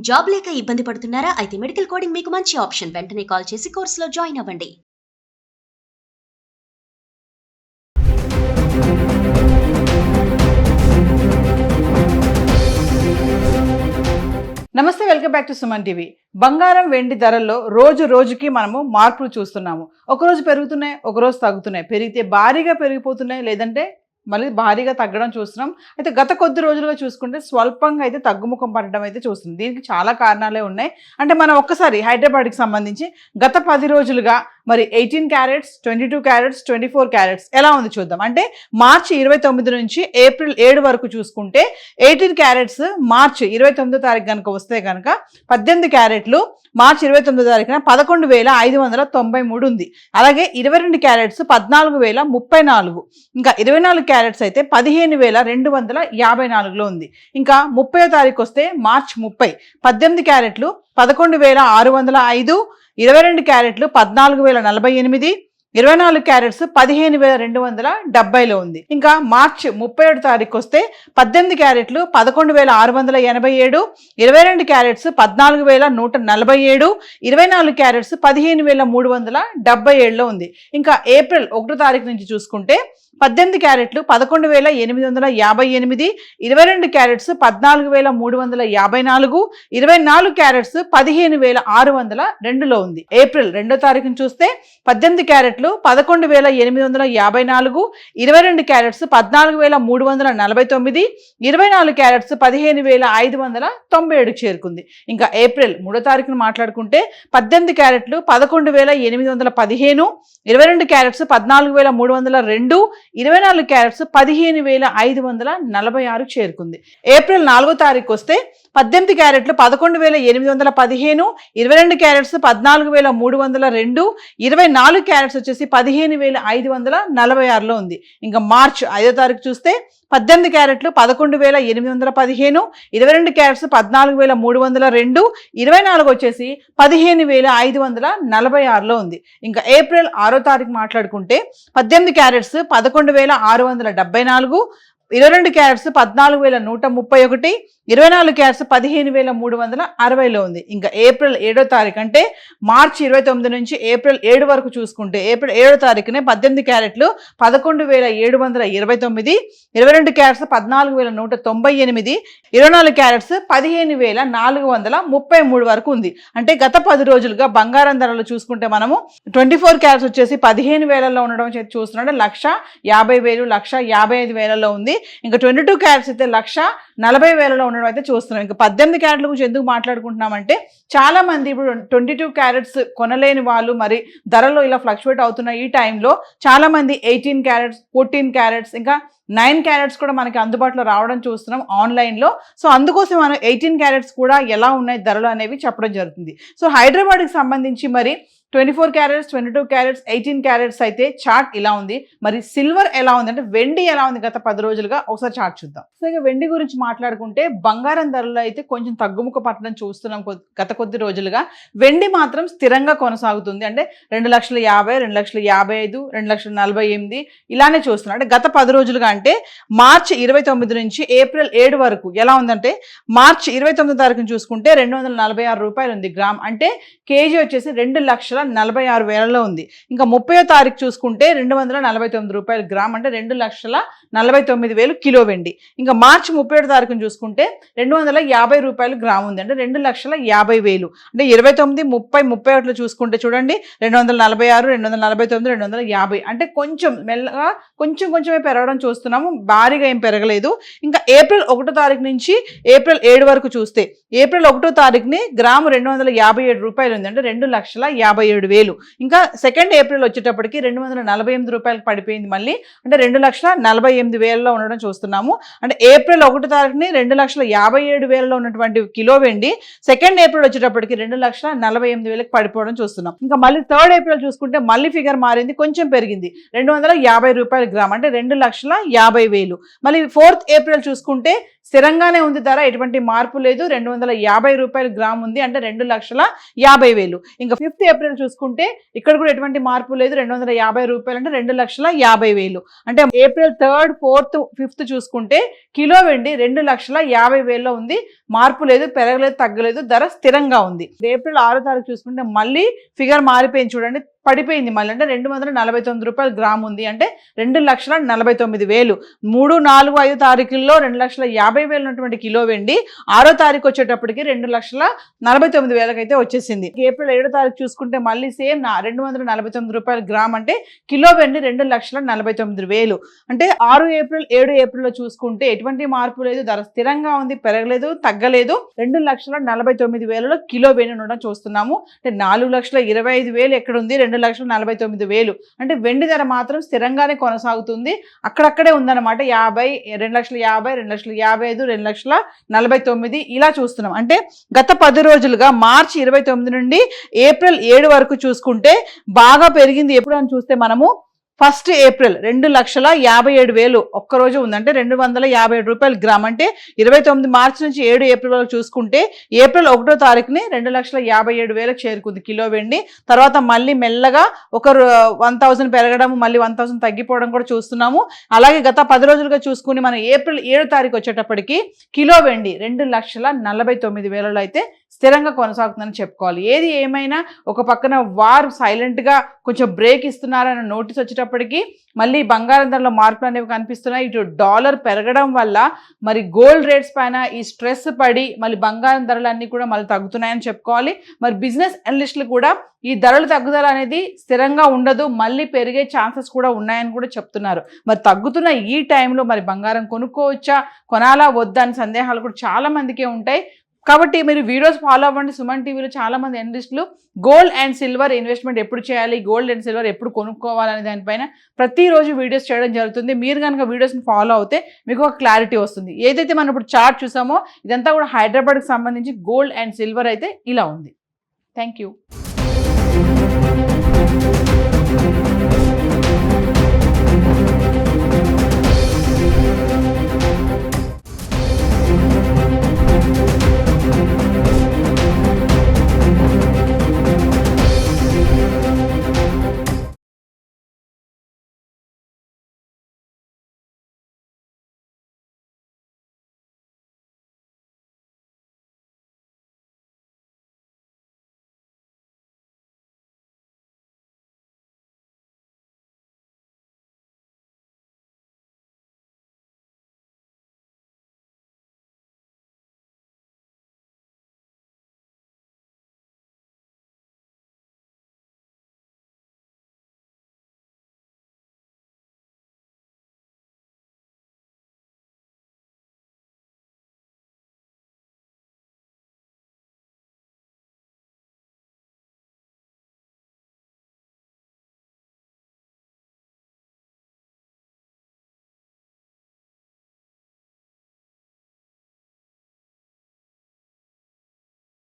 Job లేక ఇబ్బంది పడుతున్నారా? అయితే మెడికల్ కోడింగ్ మీకు మంచి ఆప్షన్. వెంటనే కాల్ చేసి కోర్సులో జాయిన్ అవ్వండి. నమస్తే, welcome back to Suman TV. బంగారం వెండి ధరల్లో రోజు రోజుకి మనము మార్పులు చూస్తున్నాము. ఒకరోజు పెరుగుతున్నాయి, ఒకరోజు తగ్గుతున్నాయి. పెరిగితే భారీగా పెరిగిపోతున్నాయి, లేదంటే మళ్ళీ భారీగా తగ్గడం చూస్తున్నాం. అయితే గత కొద్ది రోజులుగా చూసుకుంటే స్వల్పంగా అయితే తగ్గుముఖం పడడం అయితే చూస్తుంది. దీనికి చాలా కారణాలే ఉన్నాయి. అంటే మనం ఒక్కసారి హైదరాబాద్కి సంబంధించి గత 10 రోజులుగా మరి 18 క్యారెట్స్, 22 క్యారెట్స్, 24 క్యారెట్స్ ఎలా ఉంది చూద్దాం. అంటే మార్చి 29 నుంచి ఏప్రిల్ 7 వరకు చూసుకుంటే 18 క్యారెట్స్ మార్చి 29వ తారీఖు కనుక వస్తే కనుక 18 క్యారెట్లు మార్చి 29వ తారీఖున 11,593 ఉంది. అలాగే 22 క్యారెట్స్ 14,034. ఇంకా 24 క్యారెట్స్ అయితే 15,254లో ఉంది. ఇంకా 30వ తారీఖు వస్తే మార్చి 30 18 క్యారెట్లు 11,605, 22 క్యారెట్లు 14,048, 24 క్యారెట్స్ 15,270లో ఉంది. ఇంకా మార్చి 31 తారీఖు వస్తే 18 క్యారెట్లు 11,687, 22 క్యారెట్స్ 14,147, 24 క్యారెట్స్ 15,377లో ఉంది. ఇంకా ఏప్రిల్ 1 తారీఖు నుంచి చూసుకుంటే 18 క్యారెట్లు 11,858, 22 క్యారెట్స్ 14,354, 24 క్యారెట్స్ 15,602లో ఉంది. ఏప్రిల్ 2వ తారీఖును చూస్తే 18 క్యారెట్లు 11,854, 22 క్యారెట్స్ 14,349, 24 క్యారెట్స్ 15,597 చేరుకుంది. ఇంకా ఏప్రిల్ 3వ తారీఖును మాట్లాడుకుంటే 18 క్యారెట్లు 11,815, 22 క్యారెట్స్ 14,302, 24 క్యారెట్స్ 15,546 చేరుకుంది. ఏప్రిల్ 4వ తారీఖు వస్తే 18 క్యారెట్లు 11,815, 22 క్యారెట్స్ 14,302, 24 క్యారెట్స్ వచ్చేసి 15,546లో ఉంది. ఇంకా మార్చ్ 5వ తారీఖు చూస్తే 18 క్యారెట్లు 11,815, 22 క్యారెట్స్ 14,302, 24 వచ్చేసి 15,546లో ఉంది. ఇంకా ఏప్రిల్ 6వ తారీఖు మాట్లాడుకుంటే 18 క్యారెట్స్ 11,674, 22 క్యారెట్స్ 14,131, 24 క్యారెట్స్ 15,360లో ఉంది. ఇంకా ఏప్రిల్ 7వ తారీఖు అంటే మార్చి 29 నుంచి ఏప్రిల్ 7 వరకు చూసుకుంటే ఏప్రిల్ 7వ తారీఖునే 18 క్యారెట్లు 11,729, 22 క్యారెట్స్ 14,198, 24 క్యారెట్స్ 15,433 వరకు ఉంది. అంటే గత 10 రోజులుగా బంగారం ధరలు చూసుకుంటే మనము 24 క్యారెట్స్ వచ్చేసి 15,000లో ఉండడం చూస్తున్నాం. 1,50,000, 1,55,000లో ఉంది. ఇంకా 22 క్యారెట్స్ అయితే 1,40,000లో ఉండడం అయితే చూస్తున్నాం. ఇంకా 18 క్యారెట్ల గురించి ఎందుకు మాట్లాడుకుంటున్నామంటే చాలా మంది ఇప్పుడు 22 క్యారెట్స్ కొనలేని వాళ్ళు మరి ధరలో ఇలా ఫ్లక్చువేట్ అవుతున్న ఈ టైంలో చాలా మంది 18 క్యారెట్స్, 14 క్యారెట్స్, ఇంకా 9 క్యారెట్స్ కూడా మనకి అందుబాటులో రావడం చూస్తున్నాం ఆన్లైన్లో. సో అందుకోసం మనం 18 క్యారెట్స్ కూడా ఎలా ఉన్నాయి ధరలు అనేవి చెప్పడం జరుగుతుంది. సో హైదరాబాద్కి సంబంధించి మరి 24 క్యారెట్స్, 22 క్యారెట్స్, 18 క్యారెట్స్ అయితే చార్ట్ ఇలా ఉంది. మరి సిల్వర్ ఎలా ఉంది అంటే వెండి ఎలా ఉంది గత 10 రోజులుగా ఒకసారి చార్ట్ చూద్దాం. సో ఇక వెండి గురించి మాట్లాడుకుంటే బంగారం ధరలో అయితే కొంచెం తగ్గుముఖ పట్టడం చూస్తున్నాం గత కొద్ది రోజులుగా. వెండి మాత్రం స్థిరంగా కొనసాగుతుంది. అంటే 2,50,000, 2,55,000, 2,48,000 ఇలానే చూస్తున్నాం. అంటే గత 10 రోజులుగా అంటే మార్చి 29 నుంచి ఏప్రిల్ 7 వరకు ఎలా ఉందంటే మార్చి 29వ తారీఖున చూసుకుంటే 246 రూపాయలు ఉంది గ్రామ్. అంటే కేజీ వచ్చేసి 2,46,000లో ఉంది. ఇంకా 30వ తారీఖు చూసుకుంటే 249 రూపాయలు గ్రామ్. అంటే 2,49,000 కిలో వెండి. ఇంకా మార్చి 31వ తారీఖున చూసుకుంటే 250 రూపాయలు గ్రామ్ ఉంది. అంటే 2,50,000. అంటే 29, 30, 31 చూసుకుంటే చూడండి 246, 249, 250. అంటే కొంచెం మెల్లగా కొంచెమే పెరగడం చూస్తున్నాము. భారీగా ఏం పెరగలేదు. ఇంకా ఏప్రిల్ 1వ తారీఖు నుంచి ఏప్రిల్ 7 వరకు చూస్తే ఏప్రిల్ 1వ తారీఖుని గ్రాము 257 రూపాయలు ఉంది. అంటే 2,57,000. ఇంకా 2nd ఏప్రిల్ వచ్చేటప్పటికి 248 రూపాయలకు పడిపోయింది మళ్ళీ. అంటే 2,48,000లో ఉండడం చూస్తున్నాము. అంటే ఏప్రిల్ 1వ తారీఖుని 2,57,000లో ఉన్నటువంటి కిలో వెండి 2nd ఏప్రిల్ వచ్చేటప్పటికి 2,48,000కి పడిపోవడం చూస్తున్నాం. ఇంకా మళ్ళీ 3rd ఏప్రిల్ చూసుకుంటే మళ్ళీ ఫిగర్ మారింది, కొంచెం పెరిగింది. 250 రూపాయలు గ్రామ్. అంటే 2,50,000. మళ్ళీ 4th ఏప్రిల్ చూసుకుంటే స్థిరంగానే ఉంది ధర, ఎటువంటి మార్పు లేదు. 250 రూపాయలు గ్రామ్ ఉంది, అంటే 2,50,000. ఇంకా 5th ఏప్రిల్ చూసుకుంటే ఇక్కడ కూడా ఎటువంటి మార్పు లేదు, 250 రూపాయలు అంటే 2,50,000. అంటే ఏప్రిల్ 3rd, 4th, 5th చూసుకుంటే కిలో వెండి 2,50,000లో ఉంది. మార్పు లేదు, పెరగలేదు, తగ్గలేదు, ధర స్థిరంగా ఉంది. ఏప్రిల్ 6వ తారీఖు చూసుకుంటే మళ్ళీ ఫిగర్ మారిపోయింది చూడండి, పడిపోయింది మళ్ళీ. అంటే 249 రూపాయలు గ్రామ్ ఉంది, అంటే 2,49,000. 3, 4, 5 తారీఖుల్లో 2,50,000 ఉన్నటువంటి కిలో వెండి 6వ తారీఖు వచ్చేటప్పటికి 2,49,000 అయితే వచ్చేసింది. ఏప్రిల్ 7వ తారీఖు చూసుకుంటే మళ్ళీ సేమ్ 249 రూపాయలు గ్రామ్, అంటే కిలో వెండి 2,49,000. అంటే 6 ఏప్రిల్ 7 ఏప్రిల్లో చూసుకుంటే ఎటువంటి మార్పు లేదు, ధర స్థిరంగా ఉంది, పెరగలేదు, తగ్గలేదు. 2,49,000లో కిలో వెండి ఉండడం చూస్తున్నాము. అంటే 4,25,000 ఎక్కడ ఉంది, 2,49,000. అంటే వెండి ధర మాత్రం స్థిరంగానే కొనసాగుతుంది, అక్కడక్కడే ఉందన్నమాట. 50, 2,50,000, 2,55,000, 2,49,000 ఇలా చూస్తున్నాం. అంటే గత 10 రోజులుగా మార్చి 29 నుండి ఏప్రిల్ 7 వరకు చూసుకుంటే బాగా పెరిగింది. ఎప్పుడు అని చూస్తే మనము 1st ఏప్రిల్ 2,57,000 ఒక్కరోజు ఉందంటే 257 రూపాయలు గ్రామ్. అంటే 29 మార్చి నుంచి 7 ఏప్రిల్ వరకు చూసుకుంటే ఏప్రిల్ 1వ తారీఖుని 2,57,000 చేరుకుంది కిలో వెండి. తర్వాత మళ్ళీ మెల్లగా ఒక 1,000 పెరగడం, మళ్ళీ 1,000 తగ్గిపోవడం కూడా చూస్తున్నాము. అలాగే గత 10 రోజులుగా చూసుకుని మనం ఏప్రిల్ 7 తారీఖు వచ్చేటప్పటికి కిలో వెండి 2,49,000 అయితే స్థిరంగా కొనసాగుతుందని చెప్పుకోవాలి. ఏది ఏమైనా ఒక పక్కన వార్ సైలెంట్గా కొంచెం బ్రేక్ ఇస్తున్నారన్న నోటీస్ వచ్చేటప్పటికి మళ్ళీ బంగారం ధరలో మార్పులు అనేవి కనిపిస్తున్నాయి. ఇటు డాలర్ పెరగడం వల్ల మరి గోల్డ్ రేట్స్ పైన ఈ స్ట్రెస్ పడి మళ్ళీ బంగారం ధరలన్నీ కూడా మళ్ళీ తగ్గుతున్నాయని చెప్పుకోవాలి. మరి బిజినెస్ అనలిస్టులు కూడా ఈ ధరల తగ్గుదల అనేది స్థిరంగా ఉండదు, మళ్ళీ పెరిగే ఛాన్సెస్ కూడా ఉన్నాయని కూడా చెప్తున్నారు. మరి తగ్గుతున్న ఈ టైంలో మరి బంగారం కొనుక్కోవచ్చా, కొనాలా వద్దా అని సందేహాలు కూడా చాలా మందికే ఉంటాయి. కాబట్టి మీరు వీడియోస్ ఫాలో అవ్వండి. సుమన్ టీవీలో చాలా మంది అనలిస్టులు గోల్డ్ అండ్ సిల్వర్ ఇన్వెస్ట్మెంట్ ఎప్పుడు చేయాలి, గోల్డ్ అండ్ సిల్వర్ ఎప్పుడు కొనుక్కోవాలనే దానిపైన ప్రతిరోజు వీడియోస్ చేయడం జరుగుతుంది. మీరు కనుక వీడియోస్ని ఫాలో అవుతే మీకు ఒక క్లారిటీ వస్తుంది. ఏదైతే మనం ఇప్పుడు చార్ట్ చూసామో ఇదంతా కూడా హైదరాబాద్కి సంబంధించి గోల్డ్ అండ్ సిల్వర్ అయితే ఇలా ఉంది. Thank you.